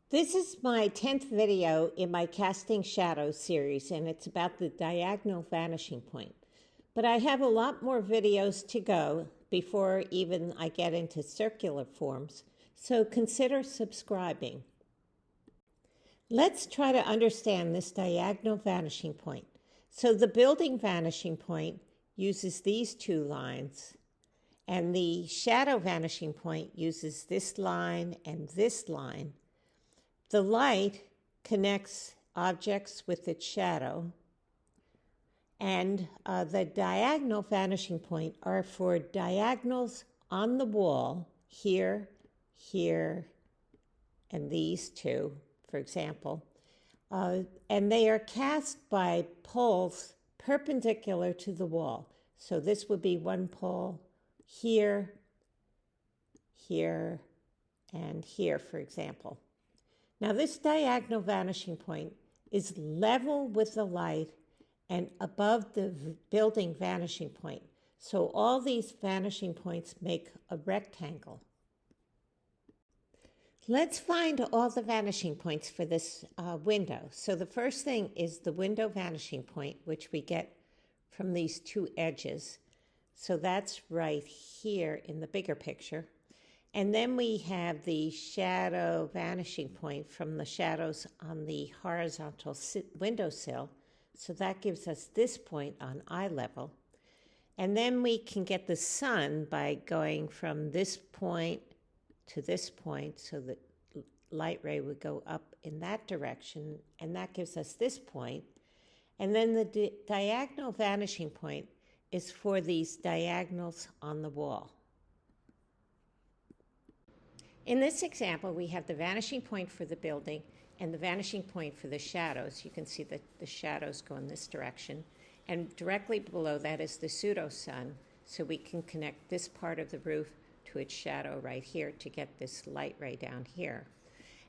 This is my 10th video in my Casting Shadows series, and it's about the diagonal vanishing point. But I have a lot more videos to go before even I get into circular forms, so consider subscribing. Let's try to understand this diagonal vanishing point. So the building vanishing point uses these two lines, and the shadow vanishing point uses this line and this line. The light connects objects with its shadow, and the diagonal vanishing point are for diagonals on the wall, here, here, and these two, for example. And they are cast by poles perpendicular to the wall. So this would be one pole here, here, and here, for example. Now this diagonal vanishing point is level with the light and above the building vanishing point. So all these vanishing points make a rectangle. Let's find all the vanishing points for this window. So the first thing is the window vanishing point, which we get from these two edges. So that's right here in the bigger picture. And then we have the shadow vanishing point from the shadows on the horizontal windowsill. So that gives us this point on eye level. And then we can get the sun by going from this point to this point, so the light ray would go up in that direction, and that gives us this point. And then the diagonal vanishing point is for these diagonals on the wall. In this example, we have the vanishing point for the building and the vanishing point for the shadows. You can see that the shadows go in this direction. And directly below that is the pseudo-sun, so we can connect this part of the roof to its shadow right here to get this light ray down here.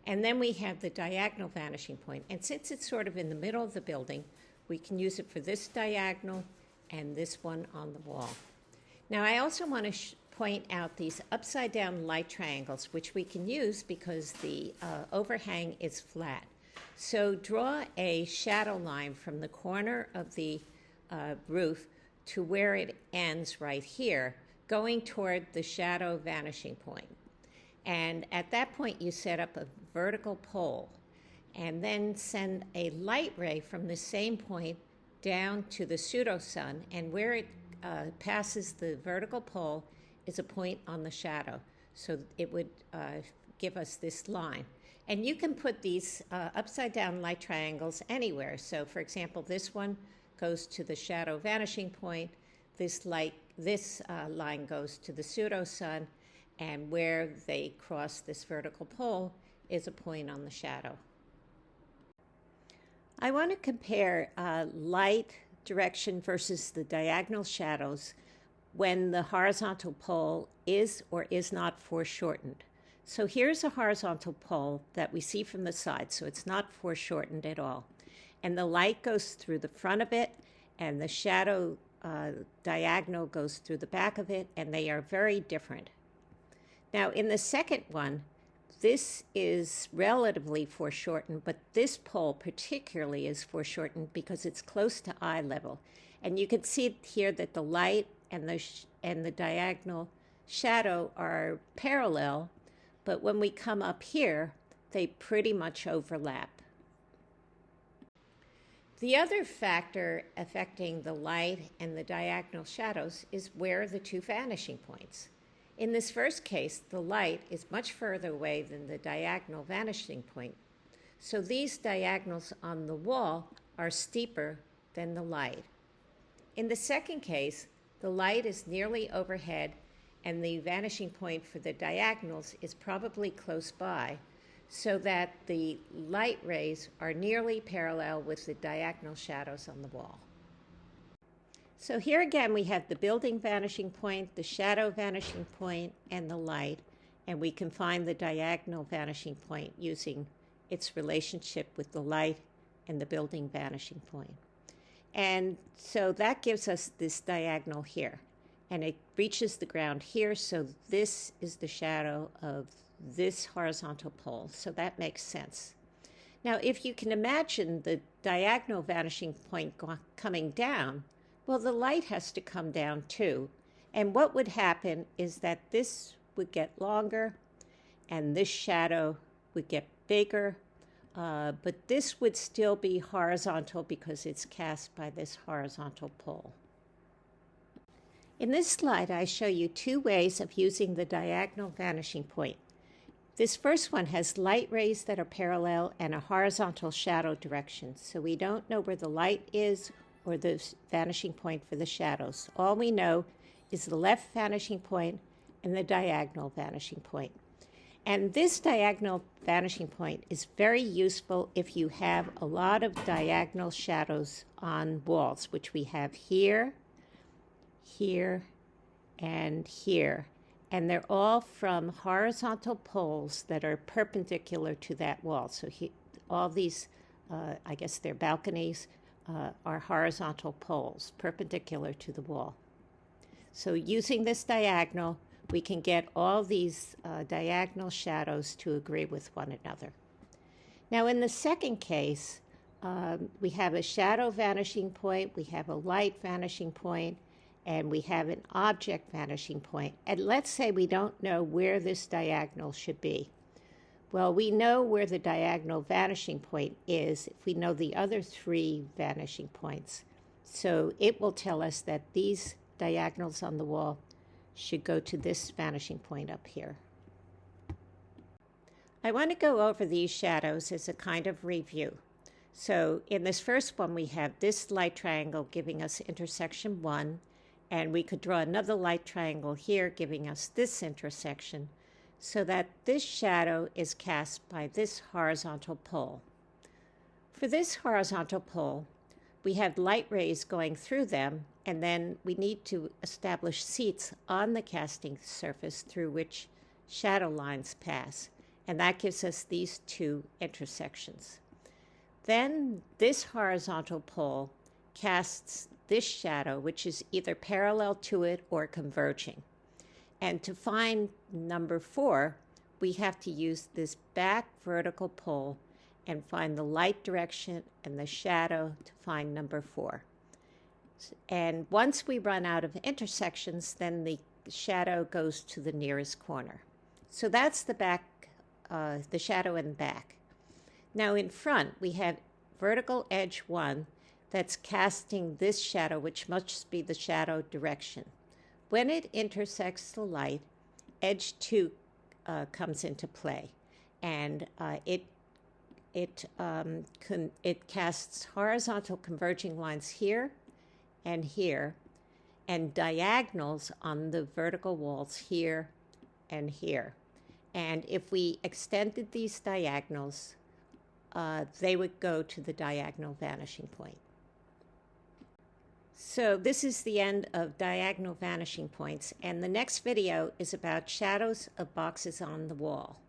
And then we have the diagonal vanishing point. And since it's sort of in the middle of the building, we can use it for this diagonal and this one on the wall. Now I also want to point out these upside down light triangles, which we can use because the overhang is flat. So draw a shadow line from the corner of the roof to where it ends right here, going toward the shadow vanishing point. And at that point, you set up a vertical pole and then send a light ray from the same point down to the pseudo-sun, and where it passes the vertical pole is a point on the shadow. So it would give us this line. And you can put these upside down light triangles anywhere. So for example, this one goes to the shadow vanishing point. This line goes to the pseudo-sun, and where they cross this vertical pole is a point on the shadow. I want to compare light direction versus the diagonal shadows when the horizontal pole is or is not foreshortened. So here's a horizontal pole that we see from the side, so it's not foreshortened at all. And the light goes through the front of it, and the shadow diagonal goes through the back of it, and they are very different. Now in the second one, this is relatively foreshortened, but this pole particularly is foreshortened because it's close to eye level. And you can see here that the light and the diagonal shadow are parallel, but when we come up here, they pretty much overlap. The other factor affecting the light and the diagonal shadows is where are the two vanishing points. In this first case, the light is much further away than the diagonal vanishing point. So these diagonals on the wall are steeper than the light. In the second case, the light is nearly overhead, and the vanishing point for the diagonals is probably close by, so that the light rays are nearly parallel with the diagonal shadows on the wall. So here again we have the building vanishing point, the shadow vanishing point, and the light, and we can find the diagonal vanishing point using its relationship with the light and the building vanishing point. And so that gives us this diagonal here, and it reaches the ground here, so this is the shadow of this horizontal pole, so that makes sense. Now, if you can imagine the diagonal vanishing point coming down, well, the light has to come down too. And what would happen is that this would get longer and this shadow would get bigger, but this would still be horizontal because it's cast by this horizontal pole. In this slide, I show you two ways of using the diagonal vanishing point. This first one has light rays that are parallel and a horizontal shadow direction, so we don't know where the light is or the vanishing point for the shadows. All we know is the left vanishing point and the diagonal vanishing point. And this diagonal vanishing point is very useful if you have a lot of diagonal shadows on walls, which we have here, here, and here. And they're all from horizontal poles that are perpendicular to that wall. So all these, I guess they're balconies, are horizontal poles perpendicular to the wall. So using this diagonal, we can get all these diagonal shadows to agree with one another. Now in the second case, we have a shadow vanishing point, we have a light vanishing point, and we have an object vanishing point. And let's say we don't know where this diagonal should be. Well, we know where the diagonal vanishing point is if we know the other three vanishing points. So it will tell us that these diagonals on the wall should go to this vanishing point up here. I want to go over these shadows as a kind of review. So in this first one, we have this light triangle giving us intersection 1, and we could draw another light triangle here giving us this intersection, so that this shadow is cast by this horizontal pole. For this horizontal pole, we have light rays going through them, and then we need to establish seats on the casting surface through which shadow lines pass, and that gives us these two intersections. Then this horizontal pole casts this shadow, which is either parallel to it or converging. And to find number 4, we have to use this back vertical pole and find the light direction and the shadow to find number 4. And once we run out of intersections, then the shadow goes to the nearest corner. So that's the back, the shadow in the back. Now in front, we have vertical edge 1 that's casting this shadow, which must be the shadow direction. When it intersects the light, edge 2 comes into play, and it casts horizontal converging lines here and diagonals on the vertical walls here and here. And if we extended these diagonals, they would go to the diagonal vanishing point. So this is the end of diagonal vanishing points, and the next video is about shadows of boxes on the wall.